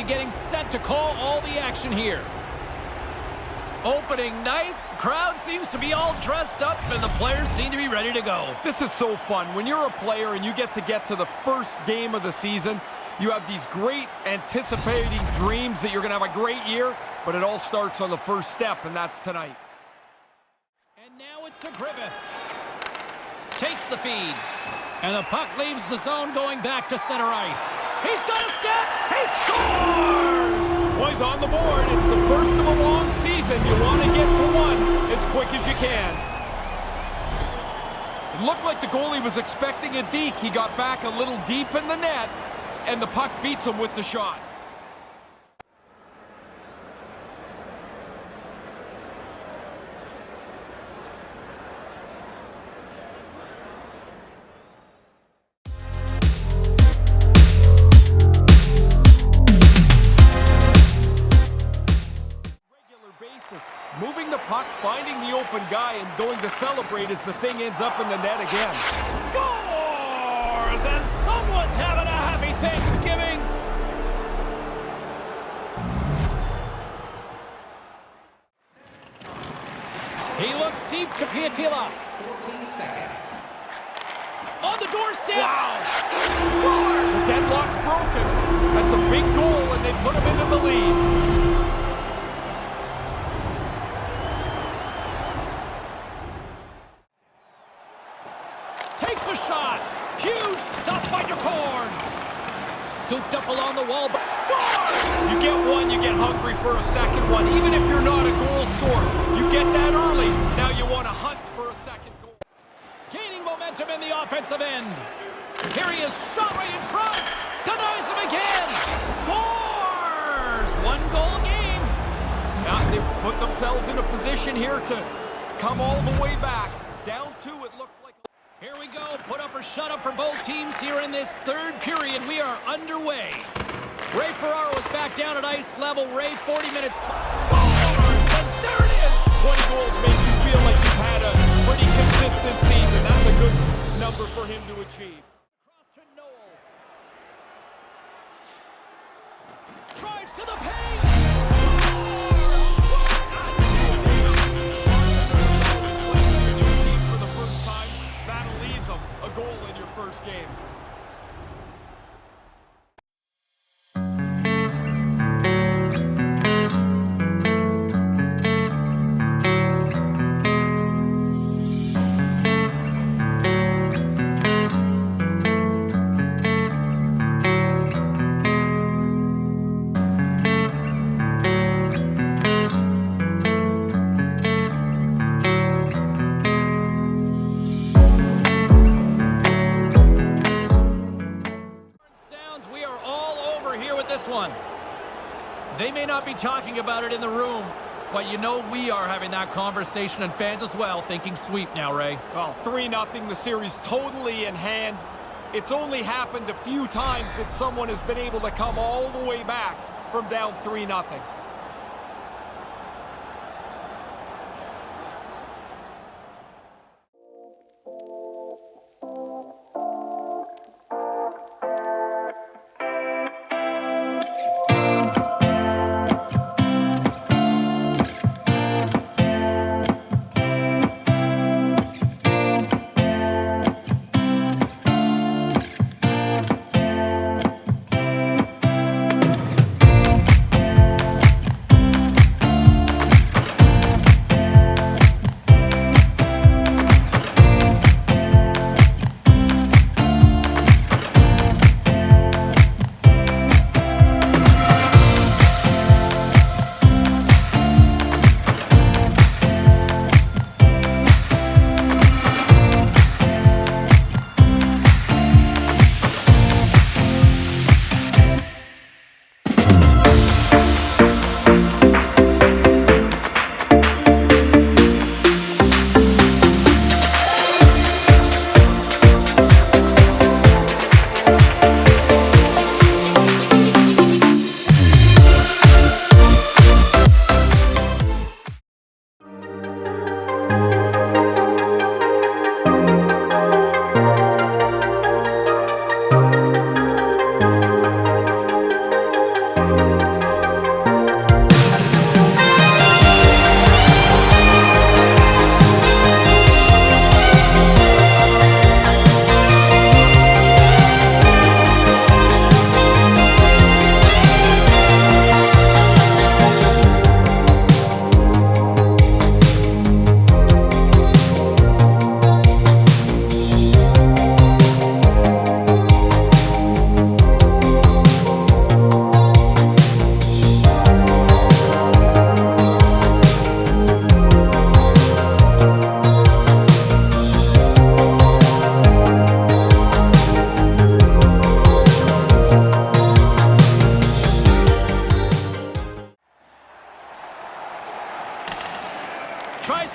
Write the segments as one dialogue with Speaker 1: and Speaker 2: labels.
Speaker 1: referee getting set to call all the action here. Opening night, crowd seems to be all dressed up and the players seem to be ready to go.
Speaker 2: This is so fun. When you're a player and you get to the first game of the season, you have these great anticipating dreams that you're going to have a great year, but it all starts on the first step, and that's tonight.
Speaker 1: And now it's to Griffith. Takes the feed. And the puck leaves the zone going back to center ice. He's got a step. He scores!
Speaker 2: Boys on the board. It's the first of a long season. You want to get to one as quick as you can. It looked like the goalie was expecting a deke. He got back a little deep in the net, and the puck beats him with the shot. Moving the puck, finding the open guy, and going to celebrate as the thing ends up in the net again.
Speaker 1: Scores! And someone's having a happy Thanksgiving. He looks deep to Piatila.
Speaker 3: 14 seconds.
Speaker 1: On the doorstep.
Speaker 2: Wow!
Speaker 1: Scores!
Speaker 2: The deadlock's broken. That's a big goal, and they put him into the lead.
Speaker 1: Takes a shot. Huge stop by Decorn. Scooped up along the wall, but scores!
Speaker 2: You get one, you get hungry for a second one. Even if you're not a goal scorer, you get that early. Now you want to hunt for a second goal.
Speaker 1: Gaining momentum in the offensive end. Here he is, shot right in front. Denies him again. Scores! One goal game.
Speaker 2: Now they put themselves in a position here to come all the way back. Down two, it looks like.
Speaker 1: Here we go, put up or shut up for both teams here in this third period. We are underway. Ray Ferraro is back down at ice level. Ray, 40 minutes. Scores! And there it is!
Speaker 2: 20 goals makes you feel like you've had a pretty consistent season. That's a good number for him to achieve.
Speaker 1: Across to Noel. Drives to the paint.
Speaker 2: For the first time, that leaves them a goal in your first game.
Speaker 1: One. They may not be talking about it in the room, but you know we are having that conversation, and fans as well, thinking sweep now, Ray.
Speaker 2: Well, 3-0, the series totally in hand. It's only happened a few times that someone has been able to come all the way back from down 3-0.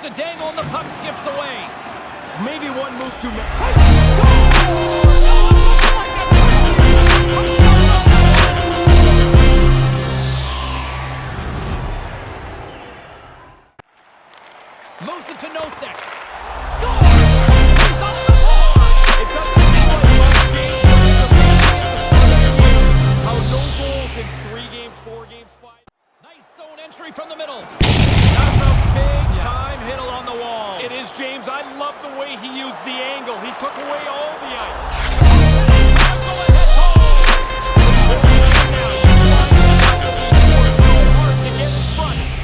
Speaker 1: a dangle and the puck skips away.
Speaker 2: Maybe one move too many.
Speaker 1: Moves it to Nosek.
Speaker 2: It doesn't seem like most games, but it's a big how no goals in 3 games, 4 games, 5.
Speaker 1: Nice zone entry from the middle. That's a big-time hit along the wall.
Speaker 2: It is, James. I love the way he used the angle. He took away all the ice.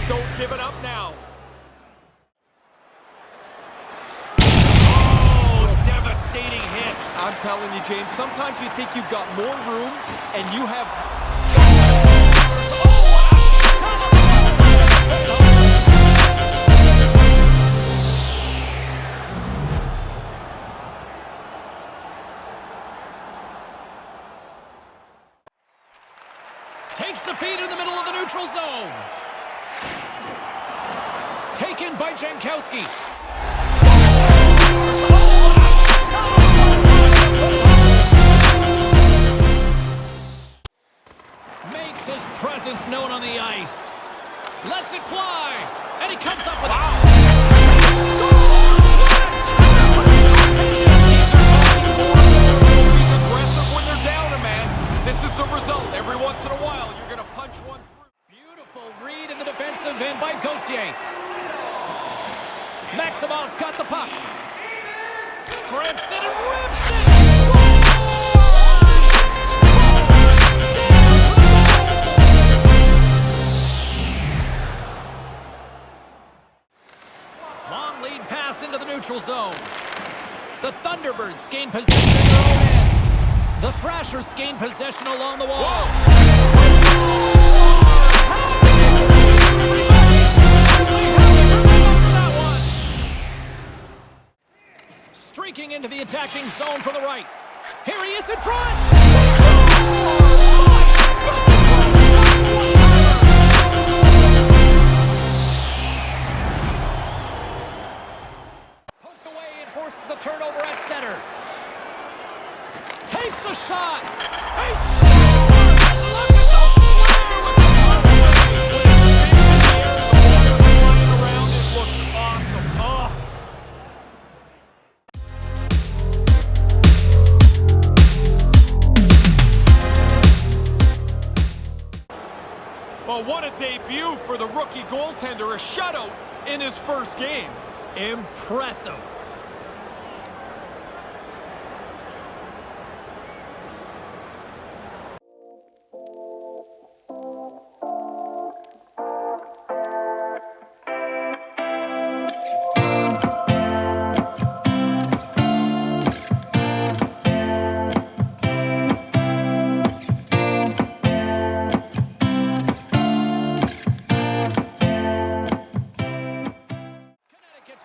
Speaker 2: Don't give it up now.
Speaker 1: Devastating hit.
Speaker 2: I'm telling you, James, sometimes you think you've got more room, and you have...
Speaker 1: Takes the feed in the middle of the neutral zone. Taken by Jankowski. Makes his presence known on the ice. Lets it fly. And he comes up with it.
Speaker 2: Aggressive when they're down a man. This is the result. Every once in a while, you're going to punch one through.
Speaker 1: Beautiful read in the defensive end by Gauthier. Maximov's got the puck. Grips it and rips it. Long lead pass into the neutral zone. The Thunderbirds gain possession in their own end. The Thrashers gain possession along the wall. Streaking into the attacking zone from the right. Here he is in front. Poked away and forces the turnover at center. Takes a shot. He scores! Look at the flare with the
Speaker 2: Around it looks awesome. Oh. Well, what a debut for the rookie goaltender. A shutout in his first game.
Speaker 1: Impressive.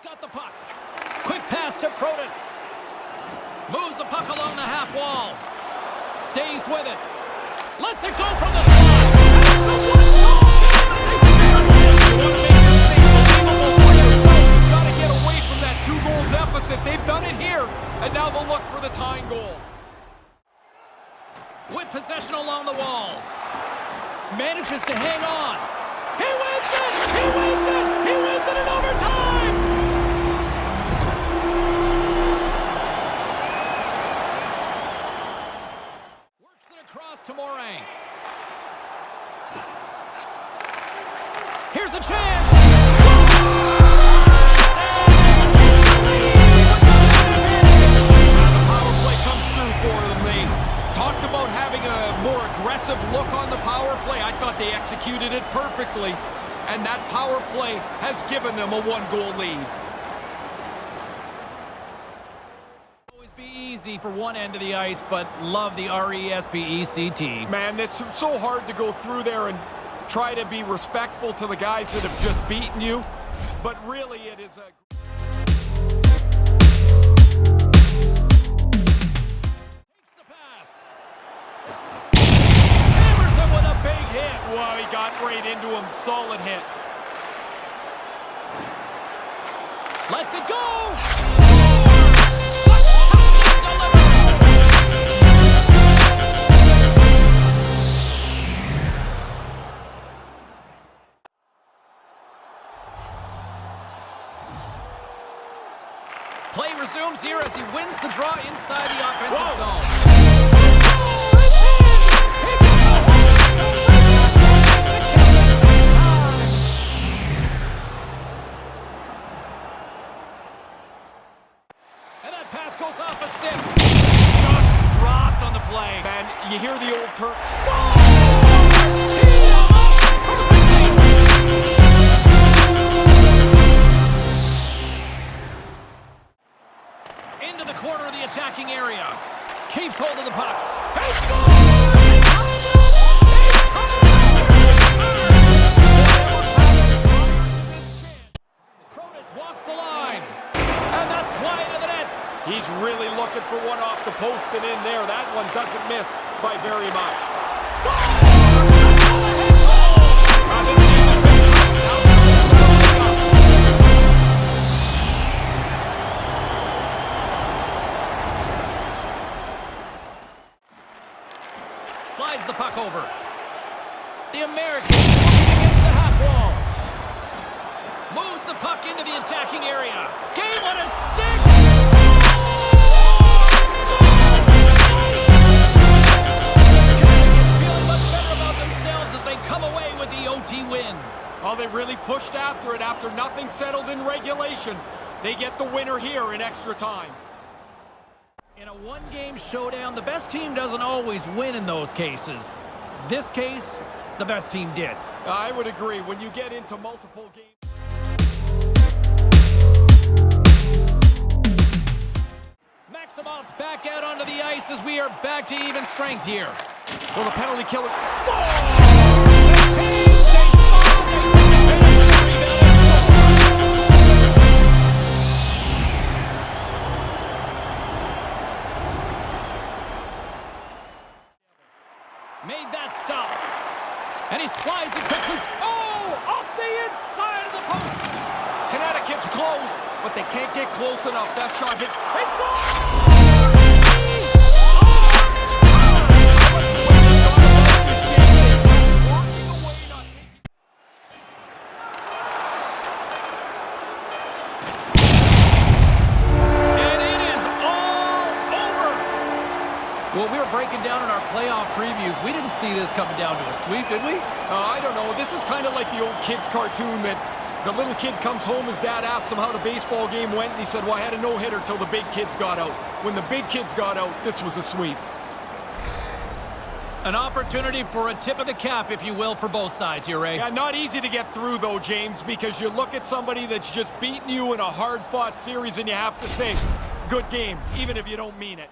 Speaker 1: Got the puck. Quick pass to Protas. Moves the puck along the half wall. Stays with it. Lets it go from the slot.
Speaker 2: You've got to get away from that 2-goal deficit. They've done it here, and now they'll look for the tying goal.
Speaker 1: With possession along the wall. Manages to hang on. He wins it! He wins it! He wins it in overtime! Across to Morin. Here's a chance. And
Speaker 2: the power play comes through for them. They talked about having a more aggressive look on the power play. I thought they executed it perfectly. And that power play has given them a 1-goal lead.
Speaker 1: Easy for one end of the ice, but love the RESPECT.
Speaker 2: Man, it's so hard to go through there and try to be respectful to the guys that have just beaten you, but really it is a...
Speaker 1: Takes the pass. Hammers him with a big hit.
Speaker 2: Wow, he got right into him. Solid hit.
Speaker 1: Lets it go! Play resumes here as he wins the draw inside the offensive zone. And that pass goes off a stick. Just dropped on the play.
Speaker 2: Man, you hear the old term.
Speaker 1: Into the corner of the attacking area. Keeps hold of the puck. He Protas walks the line. And that's wide of the net.
Speaker 2: He's really looking for one off the post and in there. That one doesn't miss by very much.
Speaker 1: Slides the puck over. The American looking against the half wall. Moves the puck into the attacking area. Game on a stick. Canadians feeling much better about themselves as they come away with the OT win.
Speaker 2: Oh, they really pushed after it after nothing settled in regulation. They get the winner here in extra time.
Speaker 1: In a one-game showdown, the best team doesn't always win in those cases. This case, the best team did.
Speaker 2: I would agree. When you get into multiple games.
Speaker 1: Maximov's back out onto the ice as we are back to even strength here.
Speaker 2: Well, the penalty killer.
Speaker 1: Made that stop. And he slides it quickly. Oh! Off the inside of the post.
Speaker 2: Connecticut's close, but they can't get close enough. That shot hits.
Speaker 1: They score! And it is all over. Well, we were breaking down in our playoff previews. We didn't see this coming down to a sweep, did we?
Speaker 2: I don't know. This is kind of like the old kids cartoon that the little kid comes home, his dad asks him how the baseball game went, and he said, well, I had a no-hitter till the big kids got out. When the big kids got out, this was a sweep.
Speaker 1: An opportunity for a tip of the cap, if you will, for both sides here, Ray.
Speaker 2: Yeah, not easy to get through, though, James, because you look at somebody that's just beaten you in a hard-fought series, and you have to say, good game, even if you don't mean it.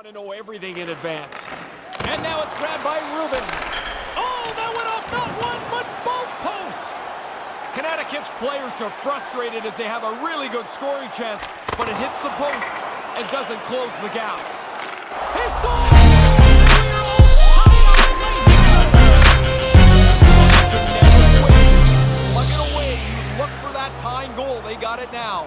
Speaker 2: want to know everything in advance.
Speaker 1: And now it's grabbed by Rubens. Oh, that went off not one, but both posts.
Speaker 2: Connecticut's players are frustrated as they have a really good scoring chance, but it hits the post and doesn't close the gap.
Speaker 1: He scores!
Speaker 2: Plug it away. You look for that tying goal. They got it now.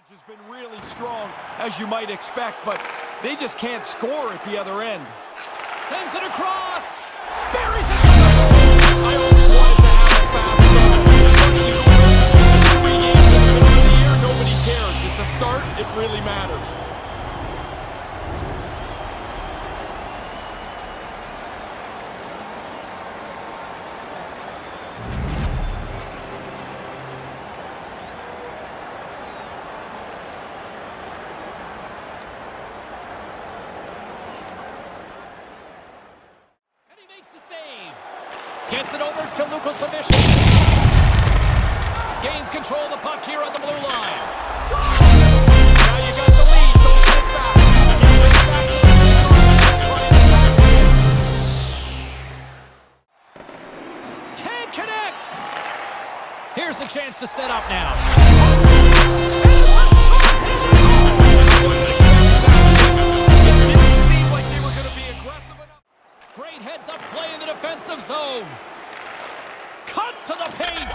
Speaker 2: Has been really strong, as you might expect, but they just can't score at the other end.
Speaker 1: Sends it across. Buries it.
Speaker 2: I always wanted to have a fast start. Funny, you go to 3 games in the middle of the year, nobody cares. At the start, it really matters.
Speaker 1: Gets it over to Lucas. Gains control of the puck here on the blue line.
Speaker 2: Now you got the lead, so get back. Get back to the
Speaker 1: Can't connect. Here's a chance to set up now.
Speaker 2: It didn't seem like they were going to be aggressive enough.
Speaker 1: Great heads-up play in the defensive zone. Cuts to the paint.
Speaker 2: You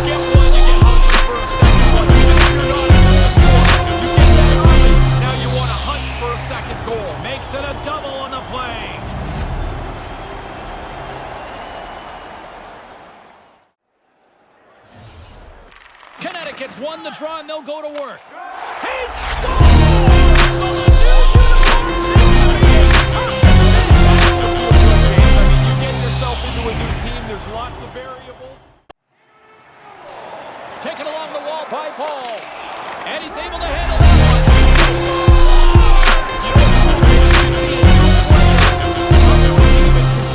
Speaker 2: get one, you get hungry for a second one. Even if you're not a goal scorer, you get that early. Now you want to hunt for a second goal.
Speaker 1: Makes it a double on the play. Connecticut's won the draw and they'll go to work. He scores!
Speaker 2: Into a new team, there's lots of variables.
Speaker 1: Taken along the wall by Paul. And he's able to handle that one.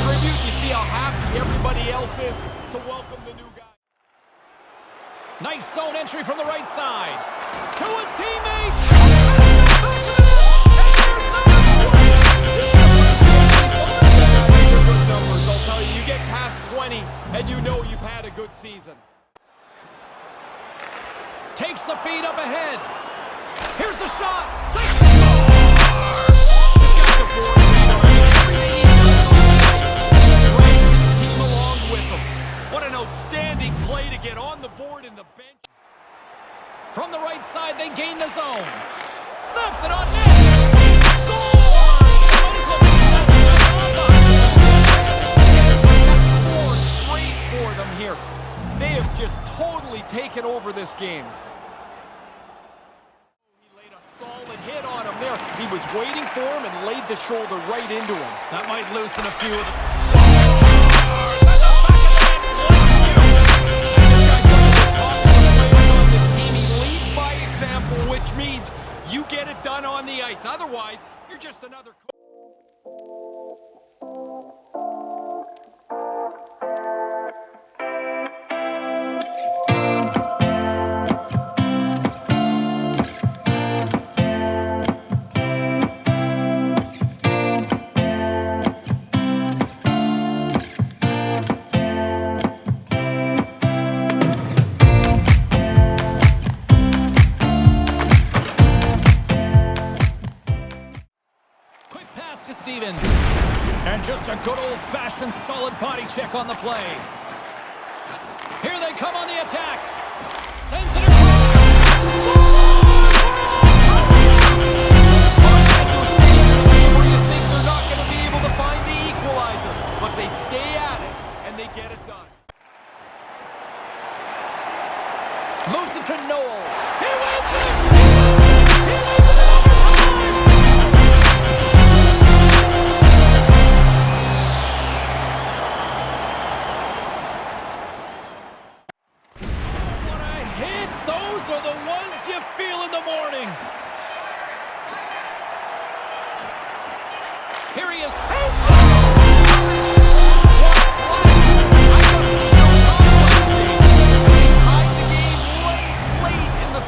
Speaker 2: Contribute. You see how happy everybody else is to welcome the new guy.
Speaker 1: Nice zone entry from the right side. To his teammate.
Speaker 2: I'll tell you, you get past 20 and you know you've had a good season.
Speaker 1: Takes the feed up ahead. Here's a shot.
Speaker 2: This guy's a forward leader. Everything he does drags his team along with him. What an outstanding play to get on the board in the bench.
Speaker 1: From the right side, they gain the zone. Snaps it on net.
Speaker 2: For them here. They have just totally taken over this game. He laid a solid hit on him there. He was waiting for him and laid the shoulder right into him.
Speaker 1: That might loosen a few of them.
Speaker 2: He leads by example, which means you get it done on the ice. Otherwise, you're just another coach.
Speaker 1: And just a good old-fashioned solid body check on the play. Here they come on the attack. Sends it across.
Speaker 2: Where you think they're not going to be able to find the equalizer, but they stay at it and they get it done.
Speaker 1: Moves it to Noel. He wins it! What a hit! The Here he is.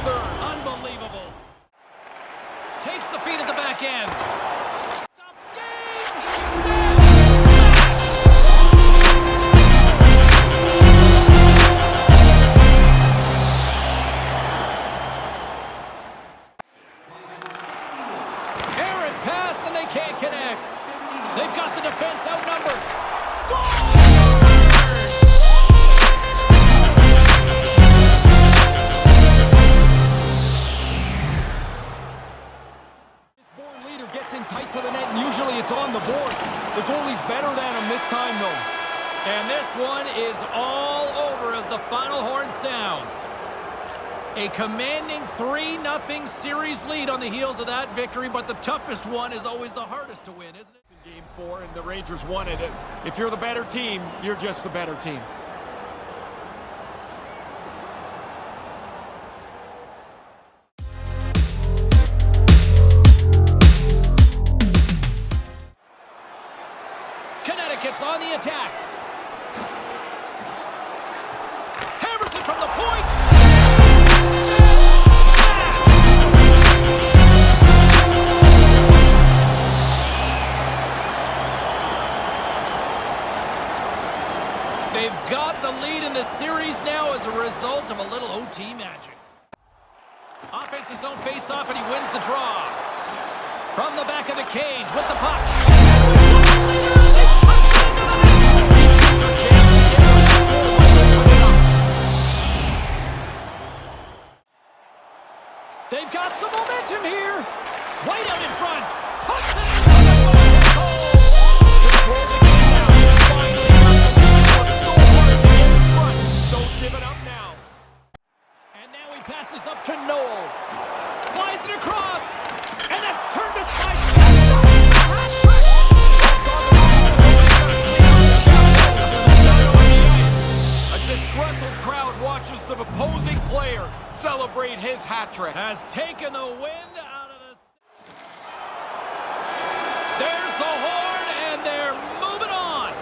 Speaker 1: Unbelievable. Takes the feed at the back end. Stop game. Errant pass and they can't connect. They've got the defense outnumbered. Score!
Speaker 2: Gets in tight to the net, and usually it's on the board. The goalie's better than him this time, though.
Speaker 1: And this one is all over as the final horn sounds. A commanding 3-0 series lead on the heels of that victory, but the toughest one is always the hardest to win, isn't it?
Speaker 2: In Game 4, and the Rangers won it. If you're the better team, you're just the better team.
Speaker 1: Connecticut's on the attack. Hammers it from the point. They've got the lead in the series now as a result of a little OT magic. Offense's own face-off, and he wins the draw. From the back of the cage with the puck. They've got some momentum here. Right out in front. Puts it in front of the goal. Controls the game now. Finally got the lead. So hard to get in front. Don't give it up now. And now he passes up to Noel. Slides it across. And that's turned aside.
Speaker 2: A disgruntled crowd watches the opposing player celebrate his hat trick.
Speaker 1: Has taken the wind out of the... There's the horn, and they're moving on.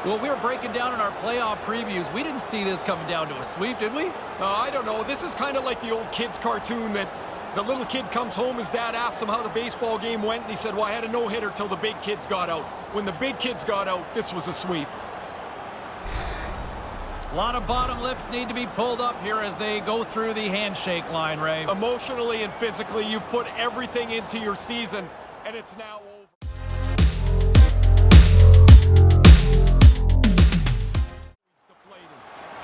Speaker 1: Well, we were breaking down in our playoff previews. We didn't see this coming down to a sweep, did we?
Speaker 2: I don't know. This is kind of like the old kids cartoon that the little kid comes home, his dad asks him how the baseball game went, and he said, well, I had a no-hitter till the big kids got out. When the big kids got out, this was a sweep.
Speaker 1: A lot of bottom lips need to be pulled up here as they go through the handshake line, Ray.
Speaker 2: Emotionally and physically, you've put everything into your season, and it's now over.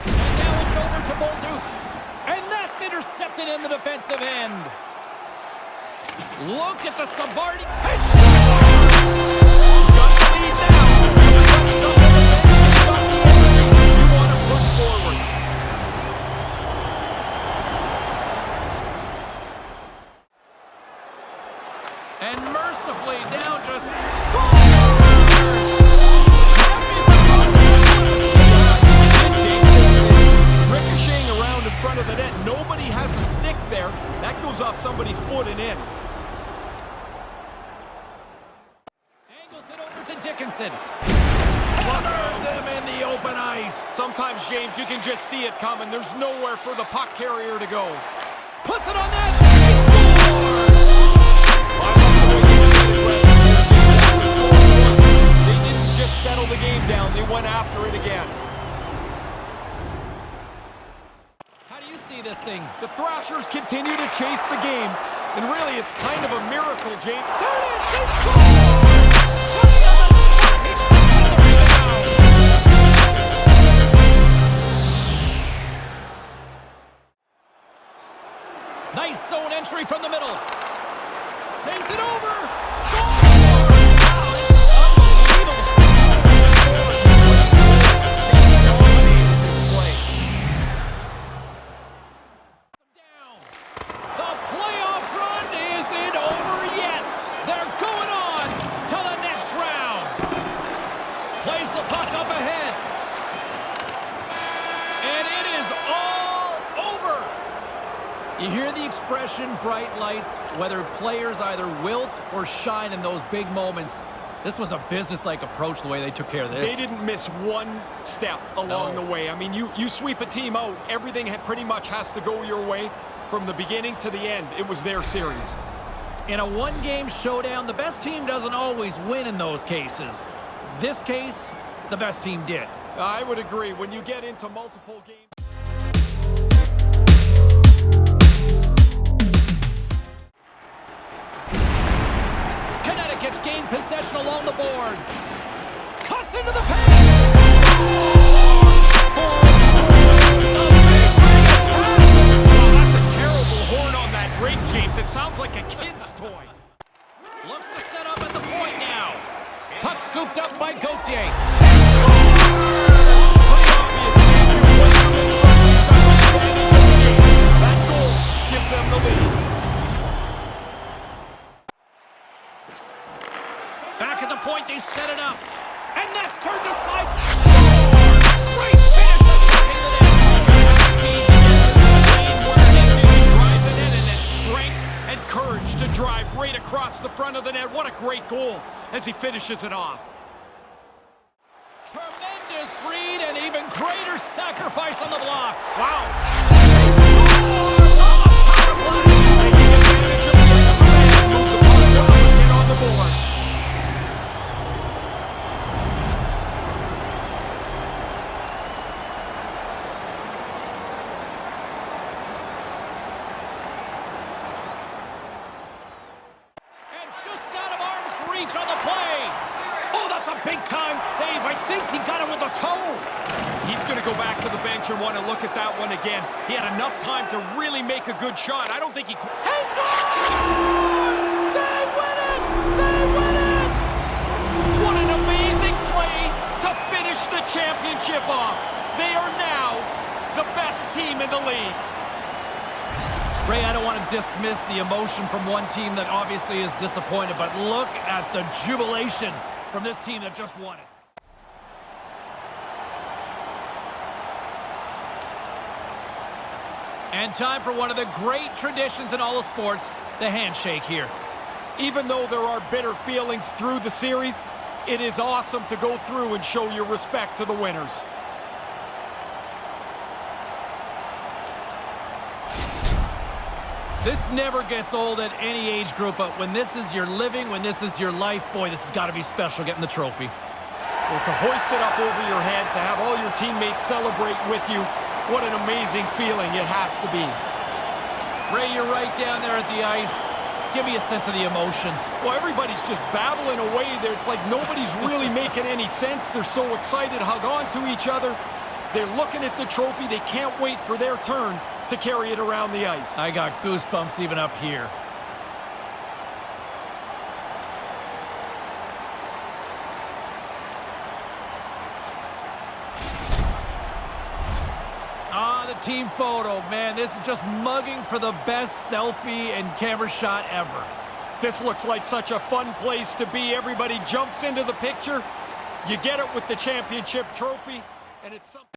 Speaker 1: And now it's over to Bolduc. And that's intercepted in the defensive end. Look at the Savardi. Got the lead now. You want to push forward. And mercifully now just ricocheting around in front of the net. Nobody has a stick there. That goes off somebody's foot and in. Angles it over to Dickinson. Hammers him in the open ice.
Speaker 2: Sometimes, James, you can just see it coming. There's nowhere for the puck carrier to go.
Speaker 1: Puts it on that.
Speaker 2: They didn't just settle the game down. They went after it again.
Speaker 1: How do you see this thing?
Speaker 2: The Thrashers continue to chase the game, and really it's kind of a miracle, James.
Speaker 1: There it is! They score! Nice zone entry from the middle. Sends it over. Score! The playoff run isn't over yet. They're going on to the next round. Plays the puck up ahead. And it is all over. You hear the expression. expression, bright lights, whether players either wilt or shine in those big moments. This was a business-like approach the way they took care of this.
Speaker 2: They didn't miss one step along the way. I mean, you sweep a team out, everything pretty much has to go your way from the beginning to the end. It was their series.
Speaker 1: In a one-game showdown, the best team doesn't always win in those cases. This case, the best team did.
Speaker 2: I would agree. When you get into multiple games...
Speaker 1: Connecticut's gained possession along the boards. Cuts into the paint.
Speaker 2: That's a terrible horn on that ring, James. It sounds like a kid's toy.
Speaker 1: Looks to set up at the point now. Puck scooped up by Gauthier.
Speaker 2: That goal gives them the lead.
Speaker 1: Back at the point, they set it up. And that's turned aside. Great finish.
Speaker 2: Drive the net, and then strength and courage to drive right across the front of the net. What a great goal as he finishes it off.
Speaker 1: Tremendous read and even greater sacrifice on the block.
Speaker 2: Wow. Get on the board.
Speaker 1: Reach on the play. Oh, that's a big-time save. I think he got it with a toe.
Speaker 2: He's going to go back to the bench and want to look at that one again. He had enough time to really make a good shot. I don't think he...
Speaker 1: He scores! They win it! They win it!
Speaker 2: What an amazing play to finish the championship off. They are now the best team in the league.
Speaker 1: Ray, I don't want to dismiss the emotion from one team that obviously is disappointed, but look at the jubilation from this team that just won it. And time for one of the great traditions in all of sports, the handshake here.
Speaker 2: Even though there are bitter feelings through the series, it is awesome to go through and show your respect to the winners.
Speaker 1: This never gets old at any age group, but when this is your living, when this is your life, boy, this has got to be special, getting the trophy.
Speaker 2: Well, to hoist it up over your head, to have all your teammates celebrate with you, what an amazing feeling it has to be.
Speaker 1: Ray, you're right down there at the ice. Give me a sense of the emotion.
Speaker 2: Well, everybody's just babbling away there. It's like nobody's really making any sense. They're so excited, hug on to each other. They're looking at the trophy. They can't wait for their turn to carry it around the ice.
Speaker 1: I got goosebumps even up here. The team photo, man, this is just mugging for the best selfie and camera shot ever.
Speaker 2: This looks like such a fun place to be. Everybody jumps into the picture. You get it with the championship trophy, and it's something.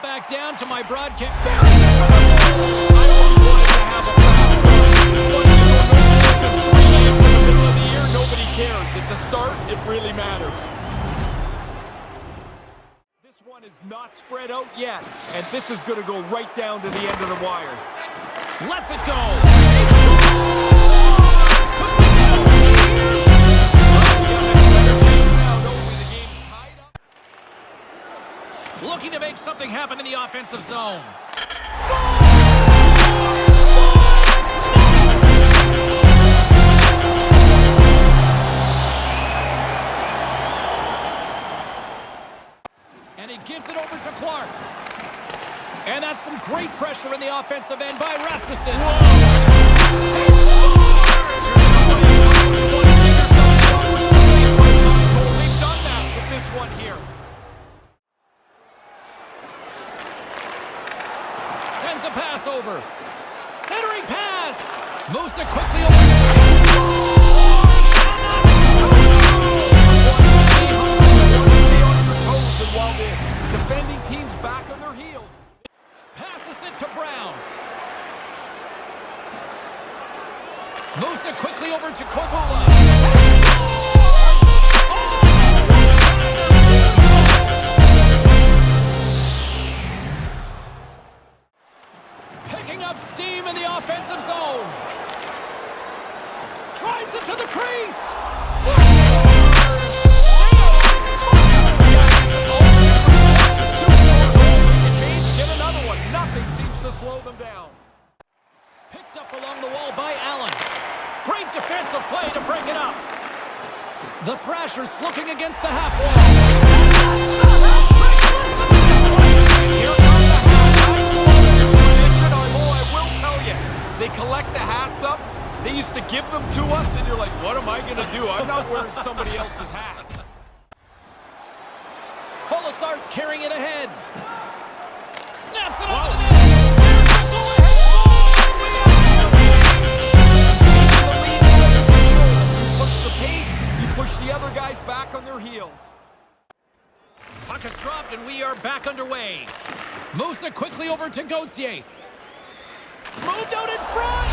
Speaker 1: back down to my broadcast.
Speaker 2: I always wanted to have a fast 3 games in the middle of the year, nobody cares. At the start, it really matters. This one is not spread out yet, and this is going to go right down to the end of the wire.
Speaker 1: Let's it go. Looking to make something happen in the offensive zone. And he gives it over to Clark. And that's some great pressure in the offensive end by Rasmussen.
Speaker 2: They've done that with this one here.
Speaker 1: Sends a pass over. Centering pass. Musa quickly over.
Speaker 2: And while the defending team's back on their heels.
Speaker 1: Passes it to Brown. Musa quickly over to Kovala. Picking up steam in the offensive zone. Drives it to the crease.
Speaker 2: Get another one. Nothing seems to slow them down.
Speaker 1: Picked up along the wall by Allen. Great defensive play to break it up. The Thrashers looking against the half wall.
Speaker 2: Here comes the hat. I will tell you, they collect the hats up. They used to give them to us, and you're like, what am I going to do? I'm not wearing somebody else's hat.
Speaker 1: Colasar's carrying it ahead. Snaps it over the net.
Speaker 2: Push the pace, you push the other guys back on their heels.
Speaker 1: Puck is dropped and we are back underway. Musa quickly over to Gauthier. Moved out in front.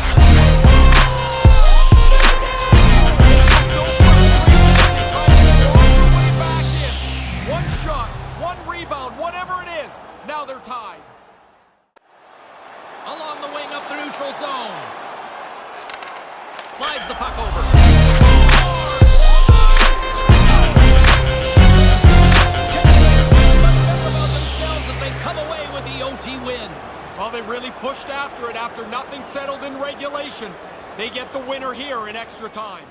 Speaker 2: One shot, one rebound, whatever it is. Now they're tied.
Speaker 1: Along the wing up the neutral zone. Slides the puck over. About themselves as they come away with the OT win.
Speaker 2: Well, they really pushed after it after nothing settled in regulation. They get the winner here in extra time.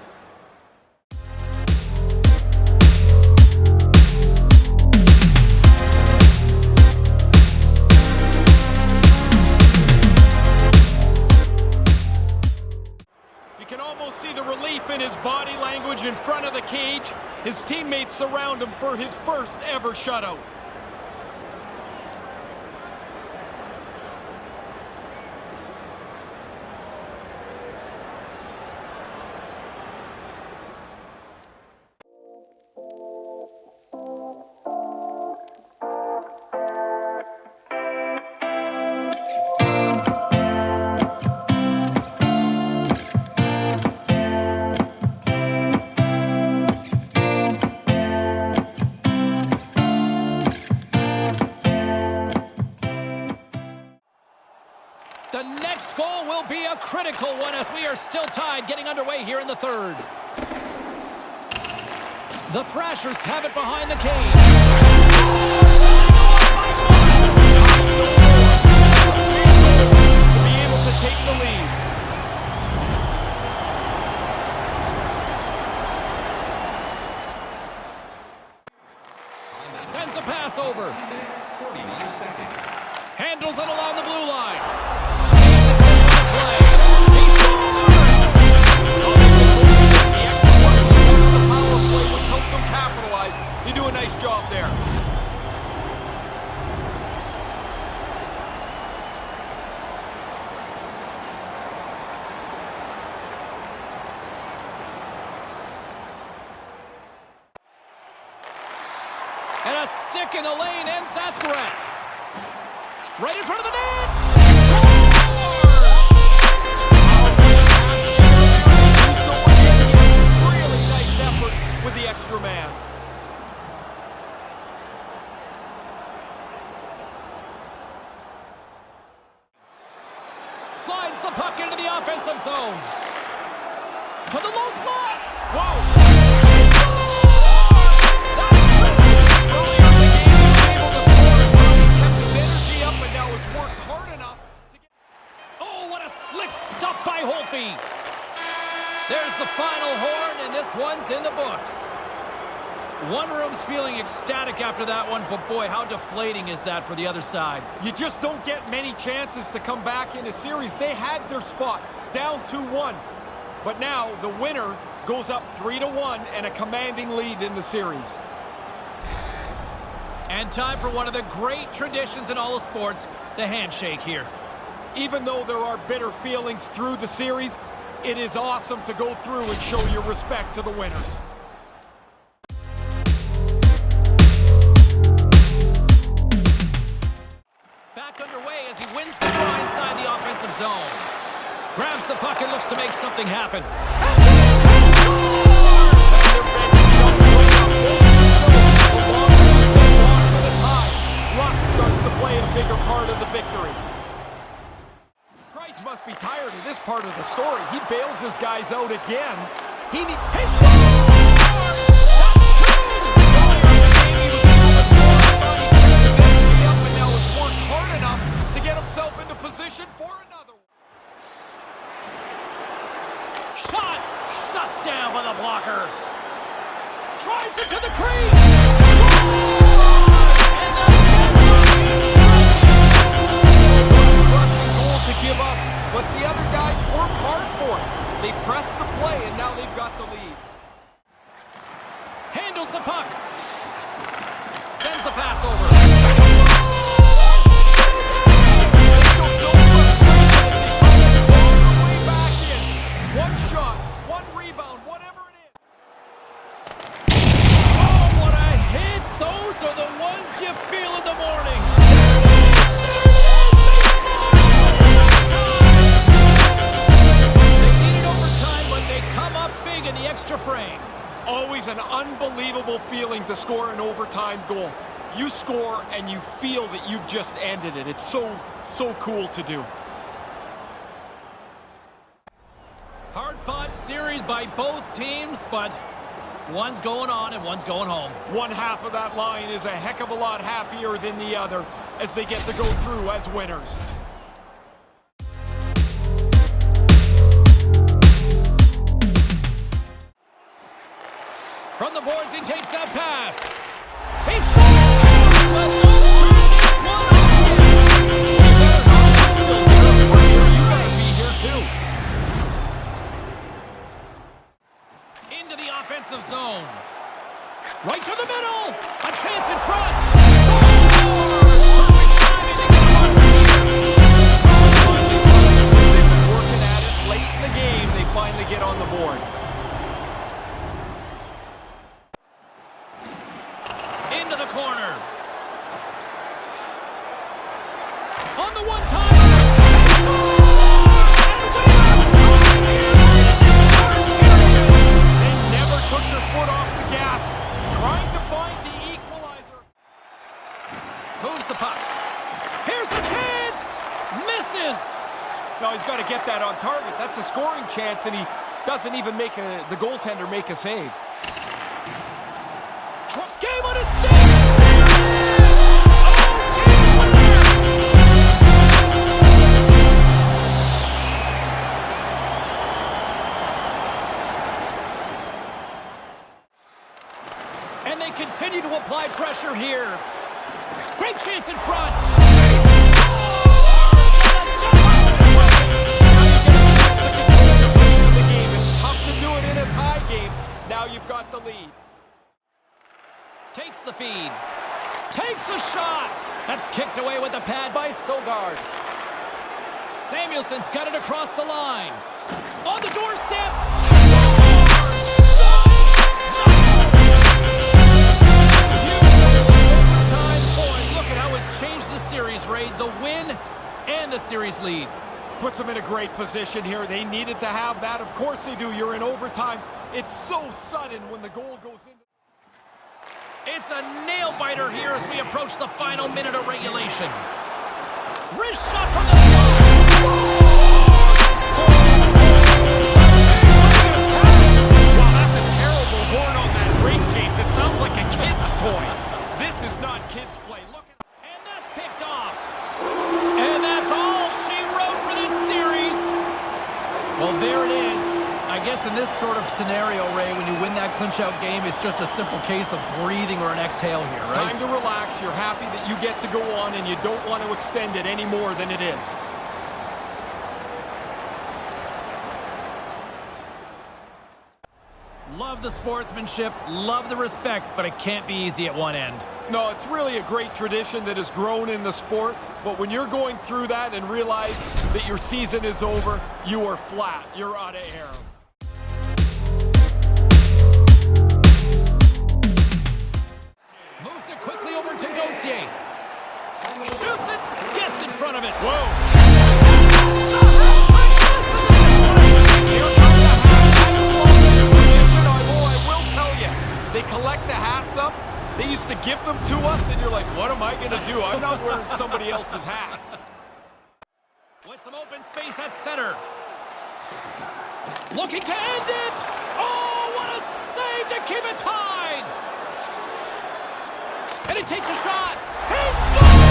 Speaker 2: You can almost see the relief in his body language in front of the cage. His teammates surround him for his first ever shutout.
Speaker 1: The next goal will be a critical one as we are still tied, getting underway here in the third. The Thrashers have it behind the cage.
Speaker 2: To be able to take the lead.
Speaker 1: Sends a pass over. Handles it along the blue line.
Speaker 2: They do a nice job there.
Speaker 1: And a stick in the lane ends that threat. Right in front of the net.
Speaker 2: Really nice effort with the extra man.
Speaker 1: Slides the puck into the offensive zone. To the low slot.
Speaker 2: Whoa! Earlier in the game, he was able to score as well. He kept his energy up, and now it's worked hard enough to get...
Speaker 1: Oh, what a slick stop by Holtby. There's the final horn, and this one's in the books. One room's feeling ecstatic after that one, but boy, how deflating is that for the other side?
Speaker 2: You just don't get many chances to come back in a series. They had their spot, down 2-1. But now the winner goes up 3-1 and a commanding lead in the series.
Speaker 1: And time for one of the great traditions in all of sports, the handshake here.
Speaker 2: Even though there are bitter feelings through the series, it is awesome to go through and show your respect to the winners.
Speaker 1: Back underway as he wins the draw inside the offensive zone. Grabs the puck and looks to make something happen. Rock
Speaker 2: starts to play a bigger part of the victory. Price must be tired of this part of the story. He bails his guys out again. He hard enough to get himself into position for another one.
Speaker 1: Shot down by the blocker. Drives it to the crease.
Speaker 2: Goal to give up, but the other guys work hard for it. They press the play, and now they've got the lead.
Speaker 1: Handles the puck. Sends the pass over. One shot, one rebound, whatever it is. Oh, what a hit. Those are the ones you feel in the morning. They need overtime, but they come up big in the extra frame. Always an unbelievable feeling to score an overtime goal. You score and you feel that you've just ended it. It's so cool to do. Hard-fought series by both teams, but one's going on and one's going home. One half of that line is a heck of a lot happier than the other as they get to go through as winners. From the boards, he takes that pass. He scores! You better be here too. Into the offensive zone. Right to the middle. A chance in front. They've been working at it late in the game. They finally get on the board. Into the corner. On the one-timer. Took their foot off the gas, trying to find the equalizer. Moves the puck. Here's the chance! Misses! No, he's got to get that on target. That's a scoring chance, and he doesn't even make the goaltender make a save. Game on his stick! And they continue to apply pressure here. Great chance in front. It's tough to do it in a tie game. Now you've got the lead. Takes the feed. Takes a shot. That's kicked away with the pad by Sogard. Samuelson's got it across the line. On the doorstep. Look at how it's changed the series, Ray. The win series lead.
Speaker 2: Puts them in a great position here. They needed to have that. Of course they do. You're in overtime. It's so sudden when the goal goes in.
Speaker 1: It's a nail-biter here as we approach the final minute of regulation. Wrist shot from the
Speaker 2: Wow, that's a terrible horn on that ring, James. It sounds like a kid's toy. This is not kids' play. Look at...
Speaker 1: And that's picked off. And that's all she wrote for this series. Well, there it is. I guess in this sort of scenario, Ray, when you win that clinch-out game, it's just a simple case of breathing or an exhale here, right?
Speaker 2: Time to relax. You're happy that you get to go on, and you don't want to extend it any more than it is.
Speaker 1: Love the sportsmanship, love the respect, but it can't be easy at one end.
Speaker 2: No, it's really a great tradition that has grown in the sport, but when you're going through that and realize that your season is over, you are flat. You're out of air.
Speaker 1: Moves it quickly over to Gauthier. Shoots it, gets in front of it.
Speaker 2: Whoa! They collect the hats up. They used to give them to us, and you're like, what am I going to do? I'm not wearing somebody else's hat.
Speaker 1: With some open space at center. Looking to end it. Oh, what a save to keep it tied. And he takes a shot. He scores!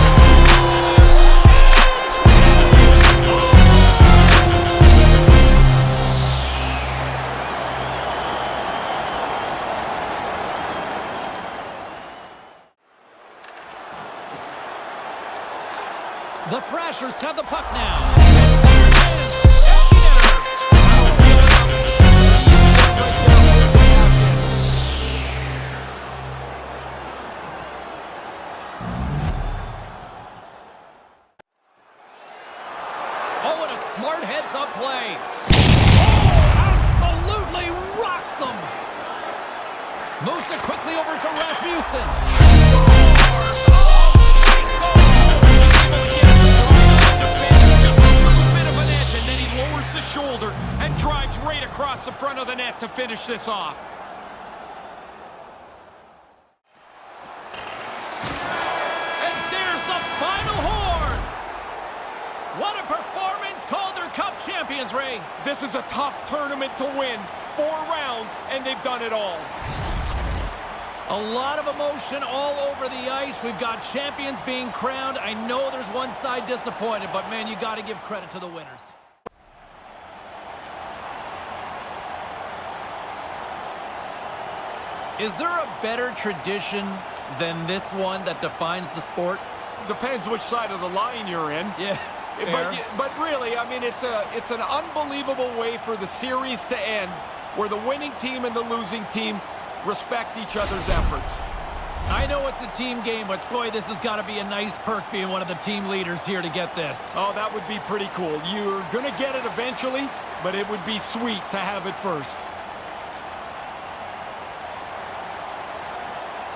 Speaker 1: The Thrashers have the puck now. Oh, what a smart heads-up play. Oh, absolutely rocks them. Moves it quickly over to Rasmussen.
Speaker 2: The shoulder and drives right across the front of the net to finish this off.
Speaker 1: And there's the final horn. What a performance, Calder Cup champions, Ray.
Speaker 2: This is a tough tournament to win. 4 rounds, and they've done it all.
Speaker 1: A lot of emotion all over the ice. We've got champions being crowned. I know there's one side disappointed, but man, you got to give credit to the winners. Is there a better tradition than this one that defines the sport?
Speaker 2: Depends which side of the line you're in.
Speaker 1: Yeah.
Speaker 2: But really, I mean, it's an unbelievable way for the series to end, where the winning team and the losing team respect each other's efforts.
Speaker 1: I know it's a team game, but boy, this has got to be a nice perk being one of the team leaders here to get this.
Speaker 2: Oh, that would be pretty cool. You're going to get it eventually, but it would be sweet to have it first.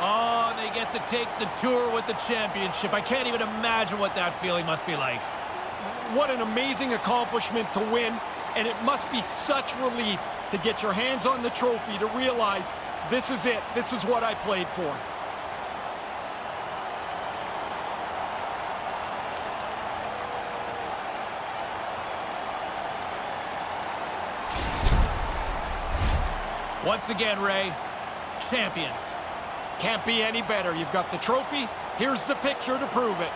Speaker 1: Oh, they get to take the tour with the championship. I can't even imagine what that feeling must be like.
Speaker 2: What an amazing accomplishment to win, and it must be such relief to get your hands on the trophy, to realize this is it. This is what I played for.
Speaker 1: Once again, Ray, champions.
Speaker 2: Can't be any better. You've got the trophy. Here's the picture to prove it.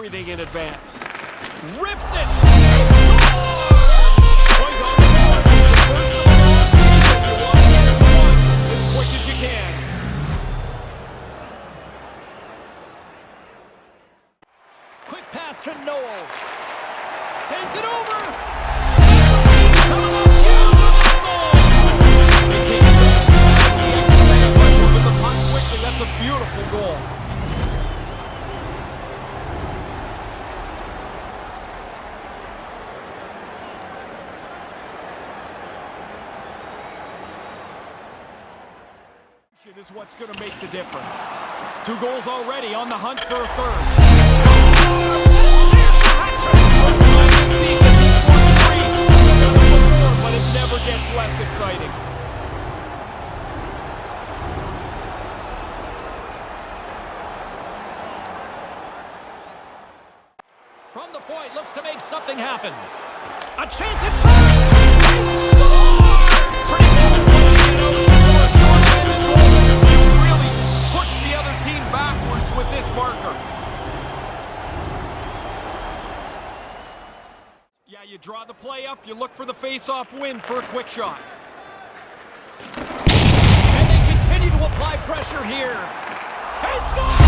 Speaker 2: everything in advance.
Speaker 1: Rips it!
Speaker 2: Point on the board. It's the first of the long season. You want to get it to one as quick as you can.
Speaker 1: Quick pass to Noel. Sends it over.
Speaker 2: With the punt quickly, that's a beautiful goal. Is what's going to make the difference. 2 goals already, on the hunt for a third. But it never gets less exciting.
Speaker 1: From the point, looks to make something happen. A chance at fire!
Speaker 2: With this marker. Yeah, you draw the play up, you look for the face-off win for a quick shot.
Speaker 1: And they continue to apply pressure here. He scores!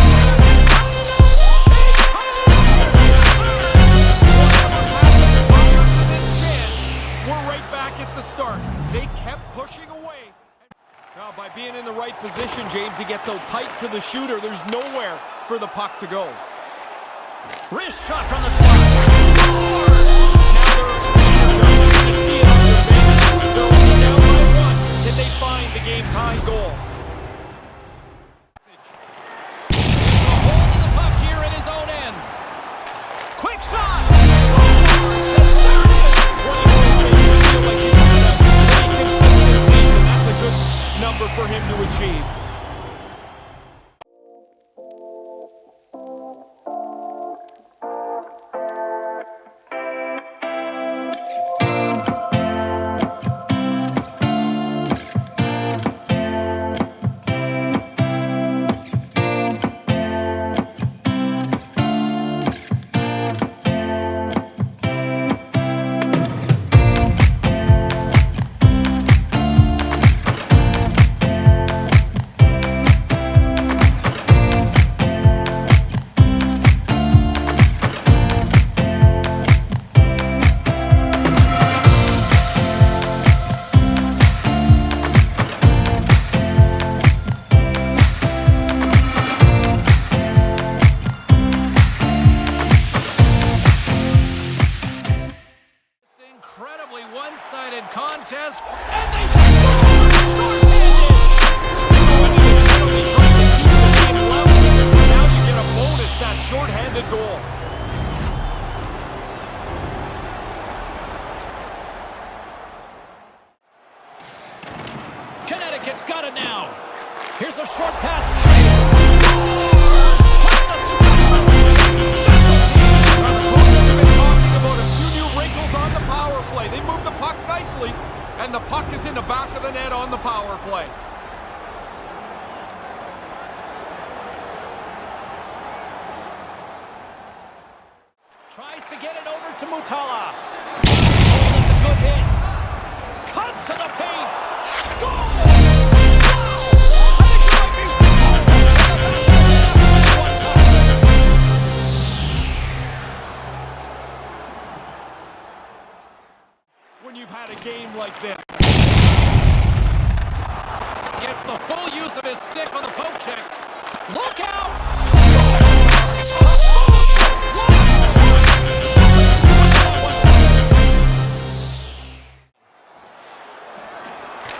Speaker 2: We're right back at the start. They kept pushing away. Now, by being in the right position, James, he gets so tight to the shooter, there's nowhere for the puck to go.
Speaker 1: Wrist shot from the slot.
Speaker 2: Can they find the game-tying goal?
Speaker 1: A hold of the puck here in his own end. Quick shot!
Speaker 2: That's a good number for him to achieve.
Speaker 1: Contest, and they score!
Speaker 2: Now you get a bonus, that shorthanded goal.
Speaker 1: Connecticut's got it now. Here's a short pass.
Speaker 2: They move the puck nicely, and the puck is in the back of the net on the power play.
Speaker 1: Tries to get it over to Mutala. Oh, that's a good hit. Cuts to the paint. Goal!
Speaker 2: When you've had a game like this.
Speaker 1: Gets the full use of his stick on the poke check. Look out!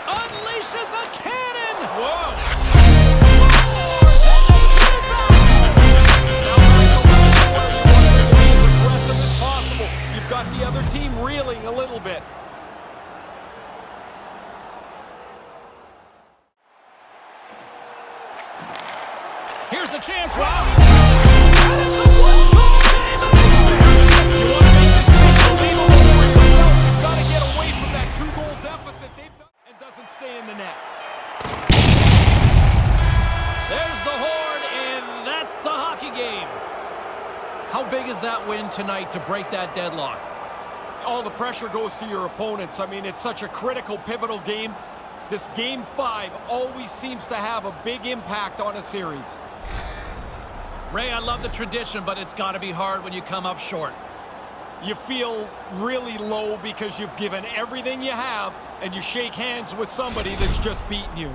Speaker 1: Unleashes a cannon!
Speaker 2: Whoa! You've got the other team reeling a little bit.
Speaker 1: Here's a chance. Wow! And it's a one-goal game.
Speaker 2: You want to make this thing believable for yourself. You've got to get away from that 2-goal deficit they've done and doesn't stay in the net.
Speaker 1: There's the horn, and that's the hockey game. How How big is that win tonight to break that deadlock?
Speaker 2: All the pressure goes to your opponents. I mean, it's such a critical, pivotal game. This Game 5 always seems to have a big impact on a series.
Speaker 1: Ray, I love the tradition, but it's got to be hard when you come up short.
Speaker 2: You feel really low because you've given everything you have, and you shake hands with somebody that's just beaten you.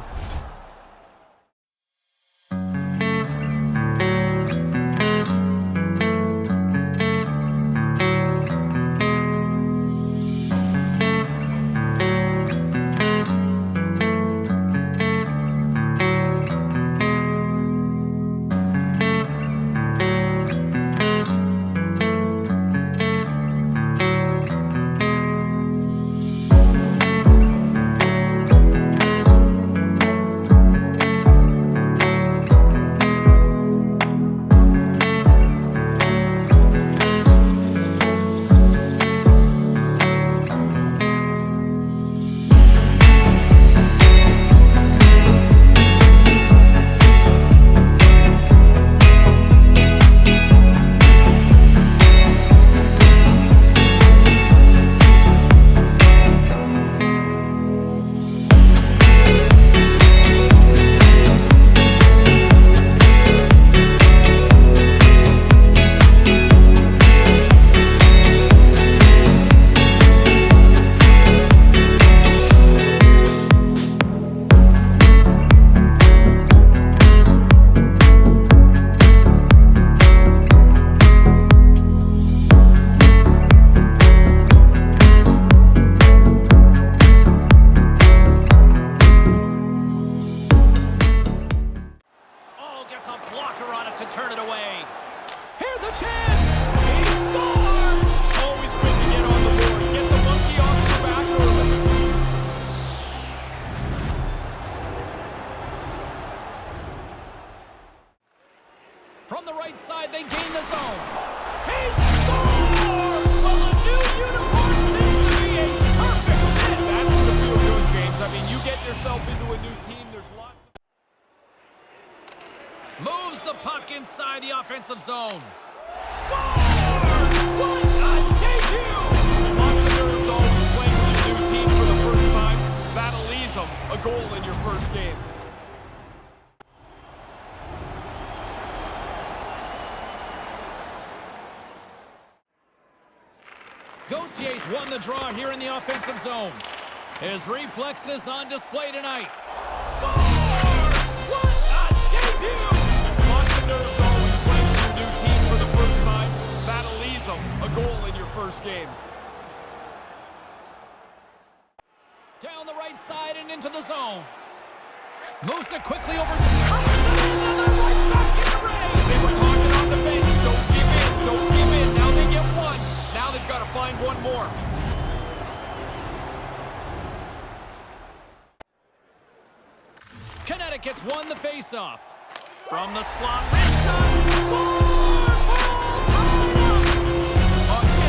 Speaker 1: From the right side, they gain the zone. He scores! Well, the new uniform seems to be a perfect fit.
Speaker 2: That's what the feel good, James. I mean, you get yourself into a new team, there's lots of...
Speaker 1: Moves the puck inside the offensive zone. Scores! What a debut!
Speaker 2: Lots of nerves always playing with a new team for the first time. That'll ease them. A goal in your first game.
Speaker 1: Gautier's won the draw here in the offensive zone. His reflexes on display tonight. Scores! What a debut!
Speaker 2: Lots of nerves always playing with your new team for the first time. That'll ease them. A goal in your first game.
Speaker 1: Down the right side and into the zone. Moves it quickly over the top. Right back in the ring.
Speaker 2: They were talking on the bench. Don't give in. Don't give in. Now they get one. Now they've got to find one more.
Speaker 1: Connecticut's won the faceoff. From the slot.
Speaker 2: Get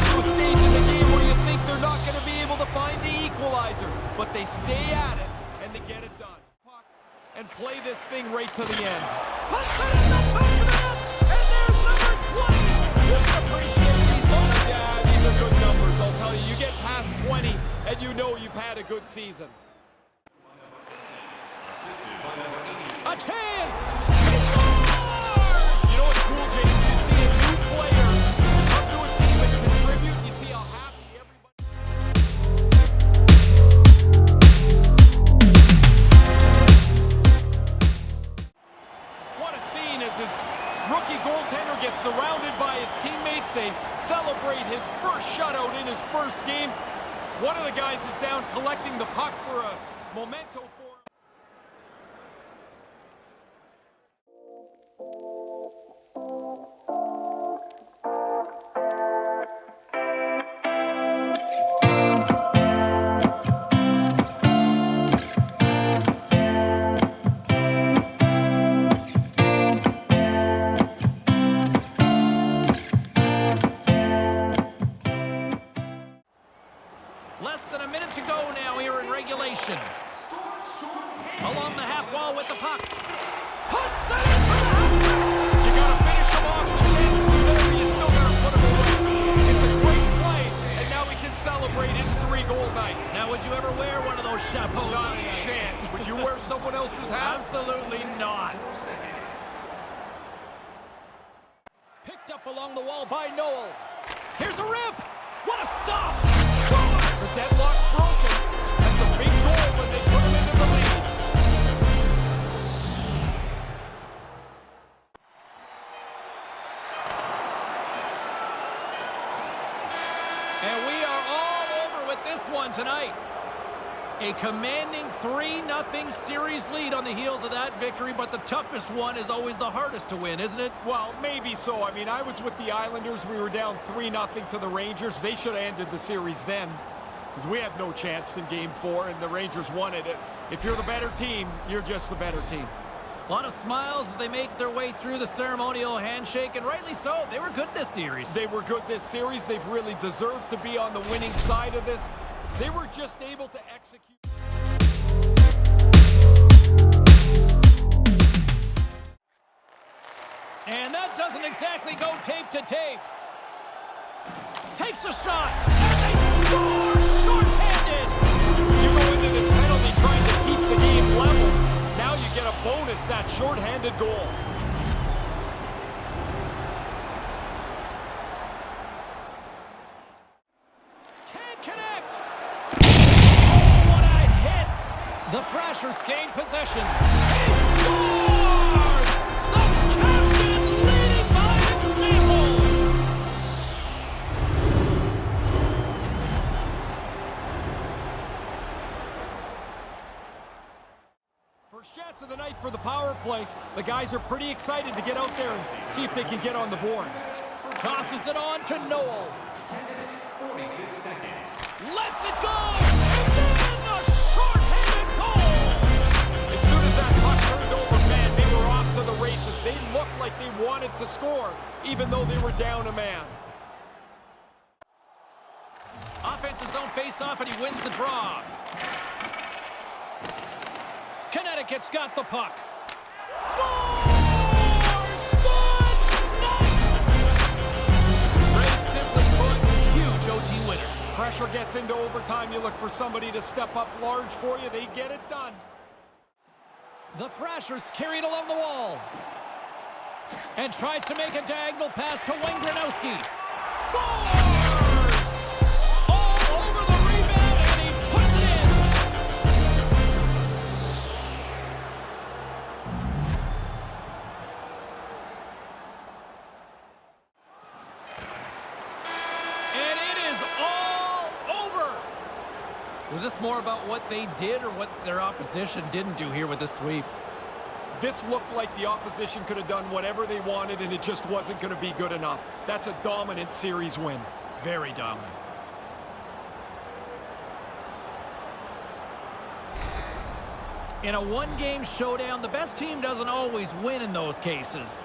Speaker 2: to a stage in the game where you think they're not going to be able to find the equalizer, but they stay at it and they get it done. And play this thing right to the end.
Speaker 1: Puts it in the back of the net, and there's number 20.
Speaker 2: You can appreciate these moments. Yeah, these are good numbers. I'll tell you, you get past 20, and you know you've had a good season.
Speaker 1: A chance!
Speaker 2: You know what's cool, James? You see a new player come to a team and contribute. You see how happy everybody... What a scene as his rookie goaltender gets surrounded by his teammates. They celebrate his first shutout in his first game. One of the guys is down collecting the puck for a memento for him.
Speaker 1: Less than a minute to go now here in regulation. Along the half wall with the puck. Puts it into the half wall.
Speaker 2: You got to finish them off. The chances are there, but you still got to celebrate his 3-goal night.
Speaker 1: Now, would you ever wear one of those chapeaus?
Speaker 2: Not a chance. Would you wear someone else's hat?
Speaker 1: Absolutely not. Picked up along the wall by Noel. Here's a rip. What a stop.
Speaker 2: The deadlock's broken. That's a big goal when they put him into the lead.
Speaker 1: And we are all over with this one tonight. A commanding 3-0 series lead on the heels of that victory, but the toughest one is always the hardest to win, isn't it?
Speaker 2: Well, maybe so. I mean, I was with the Islanders. We were down 3-0 to the Rangers. They should have ended the series then, because we had no chance in Game 4, and the Rangers won it. If you're the better team, you're just the better team.
Speaker 1: A lot of smiles as they make their way through the ceremonial handshake, and rightly so. They were good this series.
Speaker 2: They were good this series. They've really deserved to be on the winning side of this. They were just able to execute.
Speaker 1: And that doesn't exactly go tape to tape. Takes a shot. And they score short-handed.
Speaker 2: You go into this penalty trying to keep the game level. Now you get a bonus, that short-handed goal.
Speaker 1: Can't connect. Oh, what a hit. The Thrashers gain possession. He scores! The captain leading by example.
Speaker 2: First chance of the night for the power play. The guys are pretty excited to get out there and see if they can get on the board.
Speaker 1: Tosses it on to Noel.
Speaker 3: 46 seconds.
Speaker 1: Lets it go. It's in a short-handed goal.
Speaker 2: As soon as that puck turned over, man, they were off to the races. They looked like they wanted to score, even though they were down a man.
Speaker 1: Offense's zone face-off, and he wins the draw. Connecticut's got the puck. Scores! Good night! Very simply put, huge OT winner.
Speaker 2: Pressure gets into overtime. You look for somebody to step up large for you. They get it done.
Speaker 1: The Thrashers carry it along the wall. And tries to make a diagonal pass to Wayne Gronowski. Scores! All over the rebound, and he puts it in. And it is all over. Was this more about what they did or what their opposition didn't do here with this sweep?
Speaker 2: This looked like the opposition could have done whatever they wanted, and it just wasn't going to be good enough. That's a dominant series win.
Speaker 1: Very dominant. In a one-game showdown, the best team doesn't always win in those cases.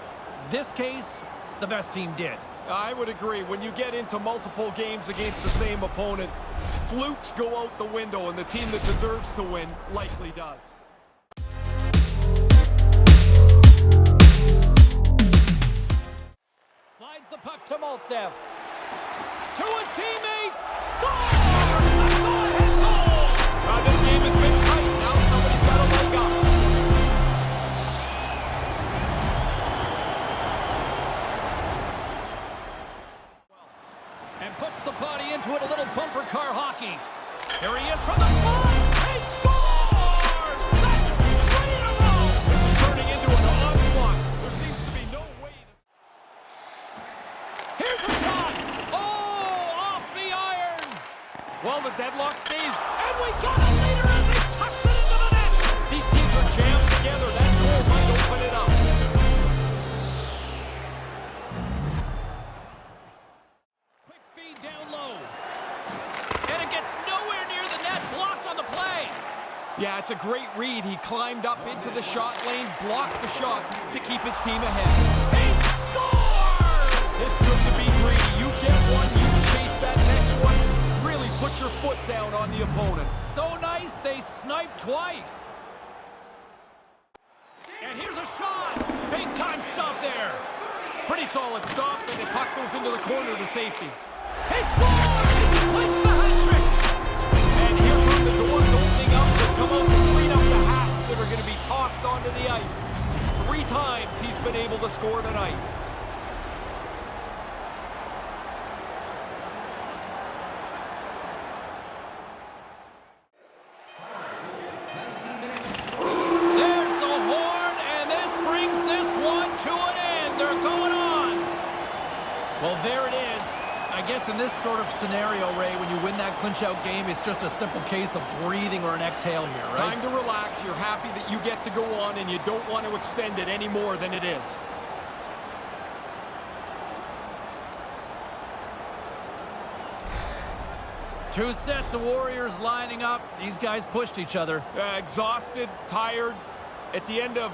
Speaker 1: This case, the best team did.
Speaker 2: I would agree. When you get into multiple games against the same opponent, flukes go out the window, and the team that deserves to win likely does.
Speaker 1: Slides the puck to Maltsev. To his teammate. Scores! A go-ahead goal!
Speaker 2: This game has been tight. Now somebody's got a leg up.
Speaker 1: And puts the body into it, a little bumper car hockey. Here he is from the slide. He scores! That's 3 in a row!
Speaker 2: This is turning into an onslaught. There seems to be no way to...
Speaker 1: Here's a shot. Oh, off the iron.
Speaker 2: Well, the deadlock stays.
Speaker 1: And we got a leader as he tucks it into the net.
Speaker 2: These teams are jammed together. That goal might open it up.
Speaker 1: Quick feed down low. And it gets nowhere near the net, blocked on the play.
Speaker 2: Yeah, it's a great read. He climbed up into the shot lane, blocked the shot to keep his team ahead.
Speaker 1: He scores!
Speaker 2: It's good to be greedy. You get one, you chase that next one. Really put your foot down on the opponent.
Speaker 1: So nice, they sniped twice. And here's a shot. Big time stop there.
Speaker 2: Pretty solid stop, and the puck goes into the corner to safety.
Speaker 1: He scores! He completes the hat this sort of scenario, Ray, when you win that clinch-out game, it's just a simple case of breathing or an exhale here, right?
Speaker 2: Time to relax. You're happy that you get to go on, and you don't want to extend it any more than it is.
Speaker 1: Two sets of Warriors lining up. These guys pushed each other.
Speaker 2: Exhausted, tired. At the end of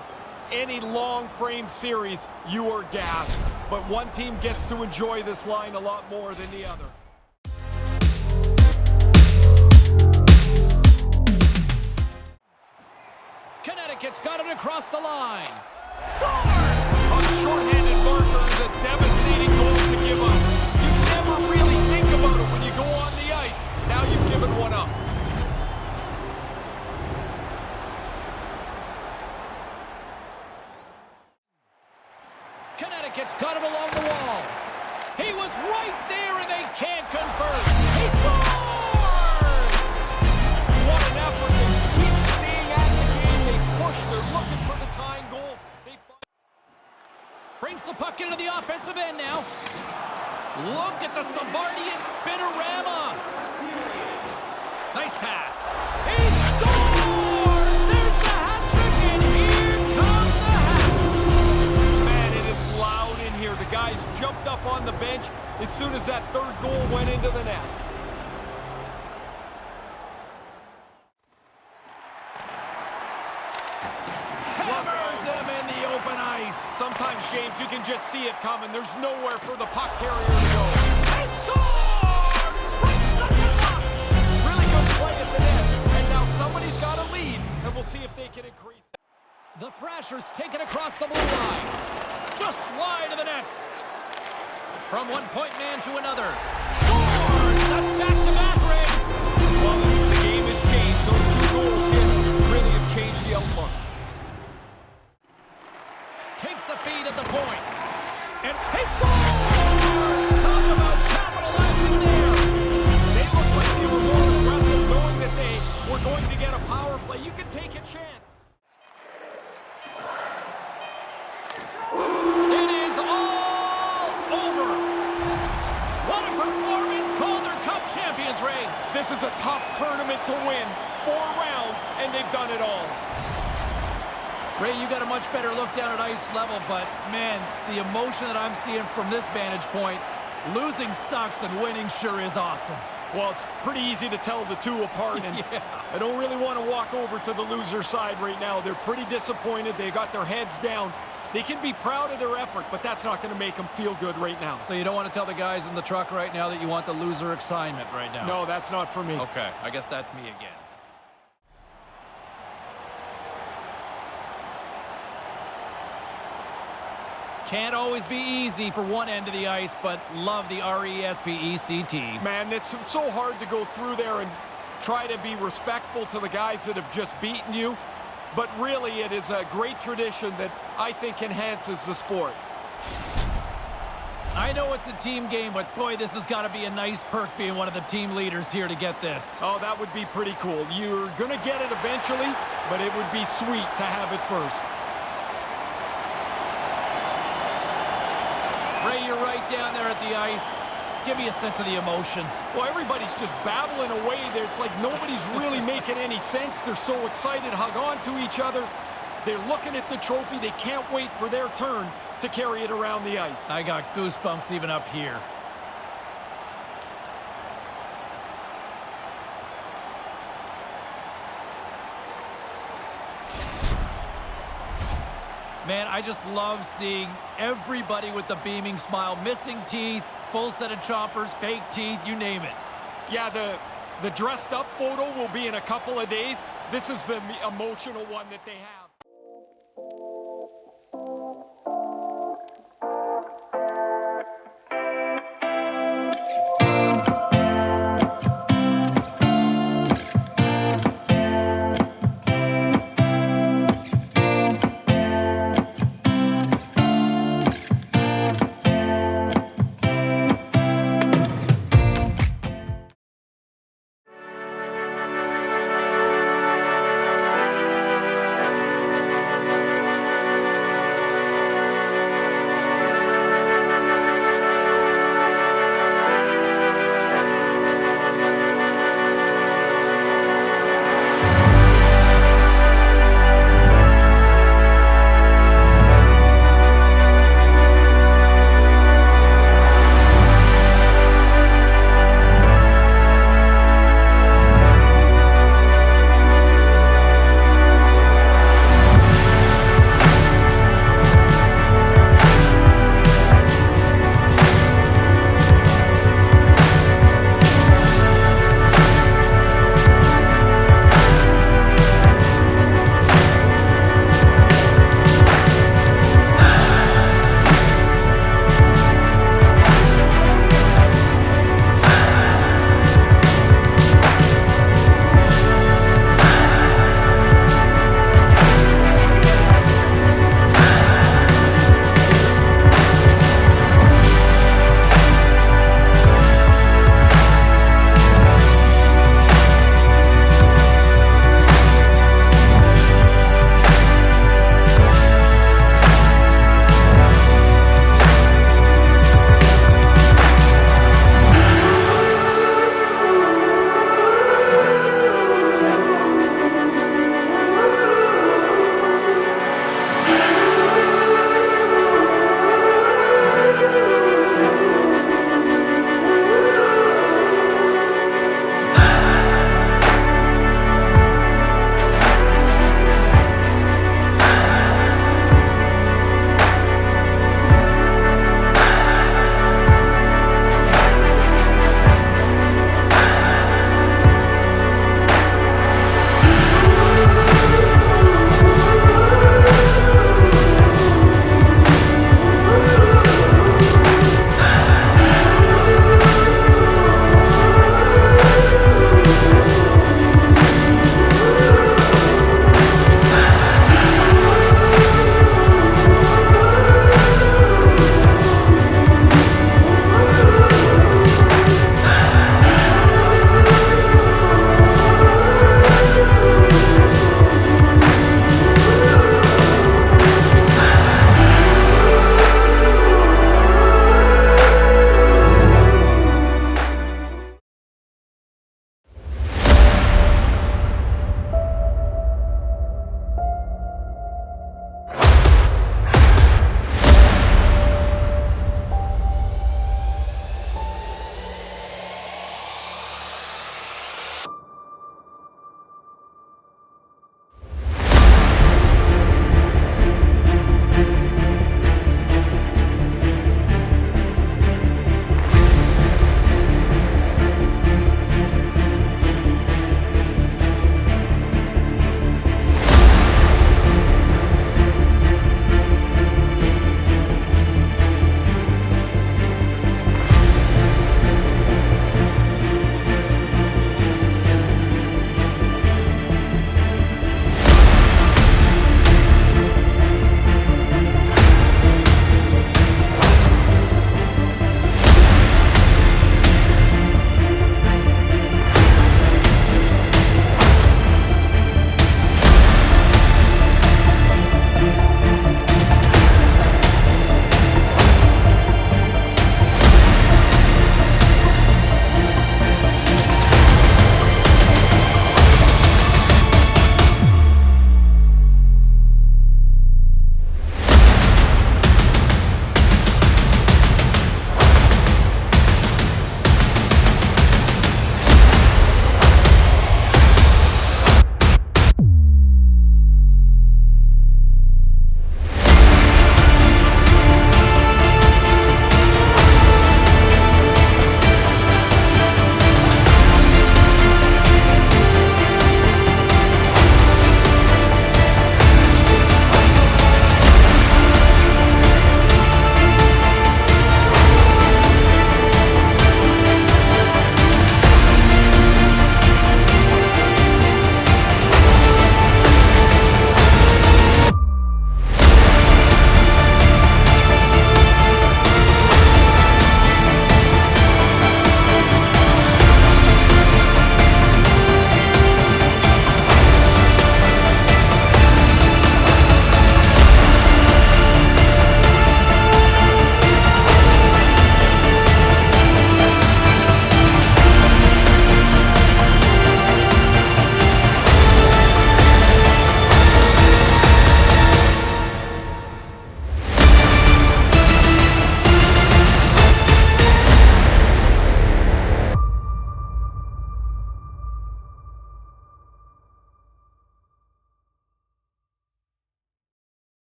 Speaker 2: any long frame series, you are gassed. But one team gets to enjoy this line a lot more than the other.
Speaker 1: Connecticut's got it across the line.
Speaker 2: Scores! On a shorthanded marker is a devastating goal to give up. You never really think about it when you go on the ice. Now you've given one up.
Speaker 1: Connecticut's got it along the wall. He was right there and they can't convert. He scores!
Speaker 2: What an effort. They keep staying at the game. They push. They're looking for the tying goal.
Speaker 1: Brings the puck into the offensive end now. Look at the Savardian spinorama. Nice pass. He scores! There's the hat trick, and here comes the hat.
Speaker 2: Man, it is loud in here. The guys jumped up on the bench as soon as that third goal went into the net.
Speaker 1: Hammers him in the open ice.
Speaker 2: Sometimes, James, you can just see it coming. There's nowhere for the puck carrier to go.
Speaker 1: He scores!
Speaker 2: Really good play at the net. And now somebody's got a lead, and we'll see if they can increase it.
Speaker 1: The Thrashers take it across the blue line. Just wide of the net. From one point man to another. Scores! That's back-to-back, Ray.
Speaker 2: Well, the game has changed. Those two goals here really have changed the outlook.
Speaker 1: Takes the feed at the point. And he scores! Talk about capitalizing there.
Speaker 2: They look like they were more aggressive, knowing that they were going to get a power play. You can take a chance.
Speaker 1: It is all over. What a performance. Call their cup champions, Ray.
Speaker 2: This is a tough tournament to win. 4 rounds, and they've done it all.
Speaker 1: Ray, you got a much better look down at ice level, but man, the emotion that I'm seeing from this vantage point, losing sucks and winning sure is awesome.
Speaker 2: Well, it's pretty easy to tell the two apart, and
Speaker 1: Yeah.
Speaker 2: I don't really want to walk over to the loser side right now. They're pretty disappointed. They got their heads down. They can be proud of their effort, but that's not going to make them feel good right now.
Speaker 1: So you don't want to tell the guys in the truck right now that you want the loser assignment right now?
Speaker 2: No, that's not for me.
Speaker 1: Okay, I guess that's me again. Can't always be easy for one end of the ice, but love the RESPECT.
Speaker 2: Man, it's so hard to go through there and try to be respectful to the guys that have just beaten you. But really, it is a great tradition that I think enhances the sport.
Speaker 1: I know it's a team game, but boy, this has got to be a nice perk being one of the team leaders here to get this.
Speaker 2: Oh, that would be pretty cool. You're going to get it eventually, but it would be sweet to have it first.
Speaker 1: Ray, you're right down there at the ice. Give me a sense of the emotion.
Speaker 2: Well, everybody's just babbling away there. It's like nobody's really making any sense. They're so excited, hug on to each other. They're looking at the trophy. They can't wait for their turn to carry it around the ice.
Speaker 1: I got goosebumps even up here. Man, I just love seeing everybody with the beaming smile, missing teeth, full set of choppers, fake teeth, you name it.
Speaker 2: Yeah, the dressed up photo will be in a couple of days. This is the emotional one that they have.